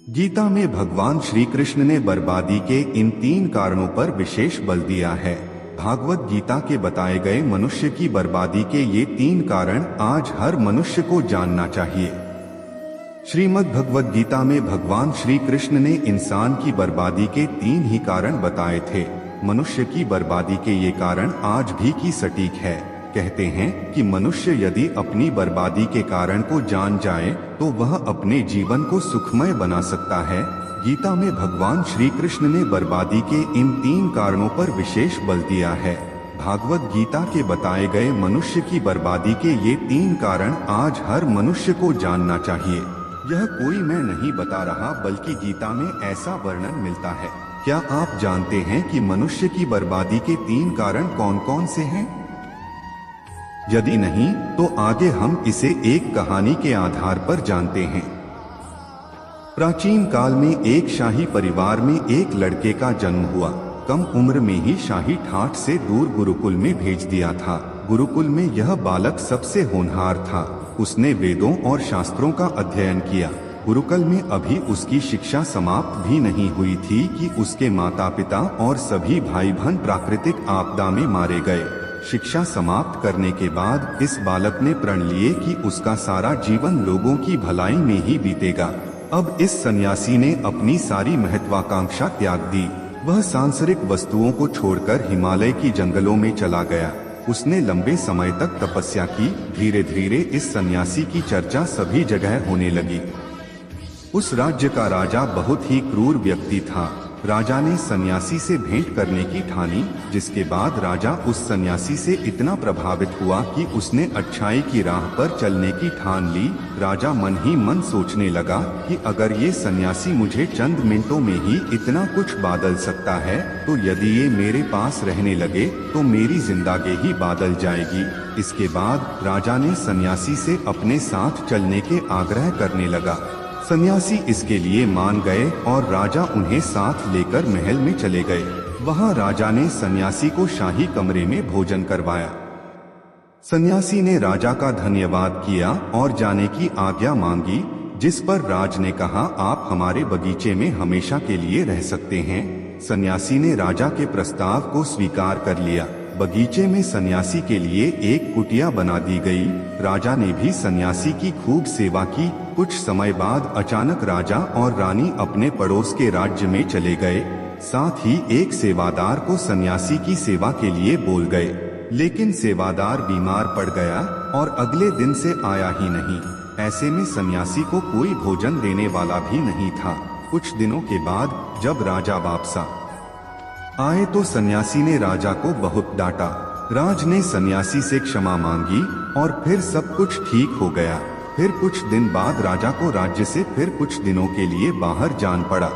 गीता में भगवान श्री कृष्ण ने बर्बादी के इन 3 कारणों पर विशेष बल दिया है। भागवत गीता के बताए गए मनुष्य की बर्बादी के ये 3 कारण आज हर मनुष्य को जानना चाहिए। श्रीमद् भगवत गीता में भगवान श्री कृष्ण ने इंसान की बर्बादी के 3 ही कारण बताए थे। मनुष्य की बर्बादी के ये कारण आज भी की सटीक है। कहते हैं कि मनुष्य यदि अपनी बर्बादी के कारण को जान जाए तो वह अपने जीवन को सुखमय बना सकता है। गीता में भगवान श्री कृष्ण ने बर्बादी के इन 3 कारणों पर विशेष बल दिया है। भागवत गीता के बताए गए मनुष्य की बर्बादी के ये 3 कारण आज हर मनुष्य को जानना चाहिए। यह कोई मैं नहीं बता रहा, बल्कि गीता में ऐसा वर्णन मिलता है। क्या आप जानते हैं कि मनुष्य की बर्बादी के 3 कारण कौन कौन से हैं? यदि नहीं तो आगे हम इसे एक कहानी के आधार पर जानते हैं। प्राचीन काल में एक शाही परिवार में एक लड़के का जन्म हुआ। कम उम्र में ही शाही ठाठ से दूर गुरुकुल में भेज दिया था। गुरुकुल में यह बालक सबसे होनहार था। उसने वेदों और शास्त्रों का अध्ययन किया। गुरुकुल में अभी उसकी शिक्षा समाप्त भी नहीं हुई थी कि उसके माता पिता और सभी भाई बहन प्राकृतिक आपदा में मारे गए। शिक्षा समाप्त करने के बाद इस बालक ने प्रण लिए कि उसका सारा जीवन लोगों की भलाई में ही बीतेगा। अब इस सन्यासी ने अपनी सारी महत्वाकांक्षा त्याग दी। वह सांसारिक वस्तुओं को छोड़कर हिमालय की जंगलों में चला गया। उसने लंबे समय तक तपस्या की। धीरे धीरे इस सन्यासी की चर्चा सभी जगह होने लगी। उस राज्य का राजा बहुत ही क्रूर व्यक्ति था। राजा ने सन्यासी से भेंट करने की ठानी, जिसके बाद राजा उस सन्यासी से इतना प्रभावित हुआ कि उसने अच्छाई की राह पर चलने की ठान ली। राजा मन ही मन सोचने लगा कि अगर ये सन्यासी मुझे चंद मिनटों में ही इतना कुछ बदल सकता है, तो यदि ये मेरे पास रहने लगे तो मेरी जिंदगी ही बदल जाएगी। इसके बाद राजा ने सन्यासी से अपने साथ चलने के आग्रह करने लगा। सन्यासी इसके लिए मान गए और राजा उन्हें साथ लेकर महल में चले गए। वहां राजा ने सन्यासी को शाही कमरे में भोजन करवाया। सन्यासी ने राजा का धन्यवाद किया और जाने की आज्ञा मांगी, जिस पर राज ने कहा, आप हमारे बगीचे में हमेशा के लिए रह सकते हैं। सन्यासी ने राजा के प्रस्ताव को स्वीकार कर लिया। बगीचे में सन्यासी के लिए एक कुटिया बना दी गई। राजा ने भी सन्यासी की खूब सेवा की। कुछ समय बाद अचानक राजा और रानी अपने पड़ोस के राज्य में चले गए। साथ ही एक सेवादार को सन्यासी की सेवा के लिए बोल गए, लेकिन सेवादार बीमार पड़ गया और अगले दिन से आया ही नहीं। ऐसे में सन्यासी को कोई भोजन देने वाला भी नहीं था। कुछ दिनों के बाद जब राजा वापस आए तो सन्यासी ने राजा को बहुत डांटा। राज ने सन्यासी से क्षमा मांगी और फिर सब कुछ ठीक हो गया। फिर कुछ दिन बाद राजा को राज्य से फिर कुछ दिनों के लिए बाहर जान पड़ा।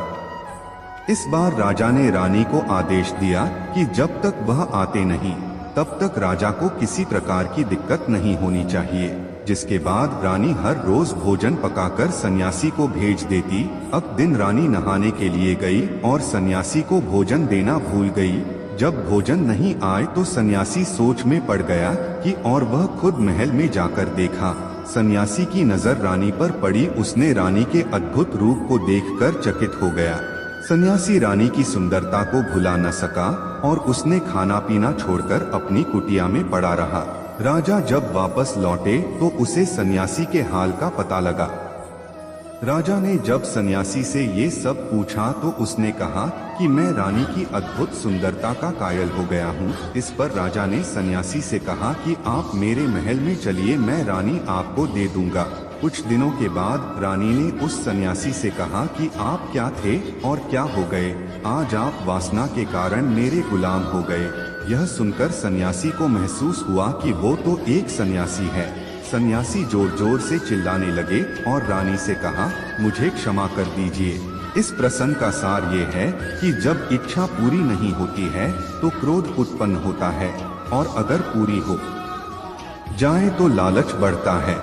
इस बार राजा ने रानी को आदेश दिया कि जब तक वह आते नहीं तब तक राजा को किसी प्रकार की दिक्कत नहीं होनी चाहिए। जिसके बाद रानी हर रोज भोजन पकाकर सन्यासी को भेज देती। अब दिन रानी नहाने के लिए गई और सन्यासी को भोजन देना भूल गई। जब भोजन नहीं आए तो सन्यासी सोच में पड़ गया कि और वह खुद महल में जाकर देखा। सन्यासी की नजर रानी पर पड़ी। उसने रानी के अद्भुत रूप को देखकर चकित हो गया। सन्यासी रानी की सुंदरता को भुला न सका और उसने खाना पीना छोड़कर अपनी कुटिया में पड़ा रहा। राजा जब वापस लौटे तो उसे सन्यासी के हाल का पता लगा। राजा ने जब सन्यासी से ये सब पूछा तो उसने कहा कि मैं रानी की अद्भुत सुंदरता का कायल हो गया हूँ। इस पर राजा ने सन्यासी से कहा कि आप मेरे महल में चलिए, मैं रानी आपको दे दूंगा। कुछ दिनों के बाद रानी ने उस सन्यासी से कहा कि आप क्या थे और क्या हो गए? आज आप वासना के कारण मेरे गुलाम हो गए। यह सुनकर सन्यासी को महसूस हुआ कि वो तो एक सन्यासी है। सन्यासी जोर जोर से चिल्लाने लगे और रानी से कहा, मुझे क्षमा कर दीजिए। इस प्रसंग का सार ये है कि जब इच्छा पूरी नहीं होती है तो क्रोध उत्पन्न होता है, और अगर पूरी हो जाए तो लालच बढ़ता है।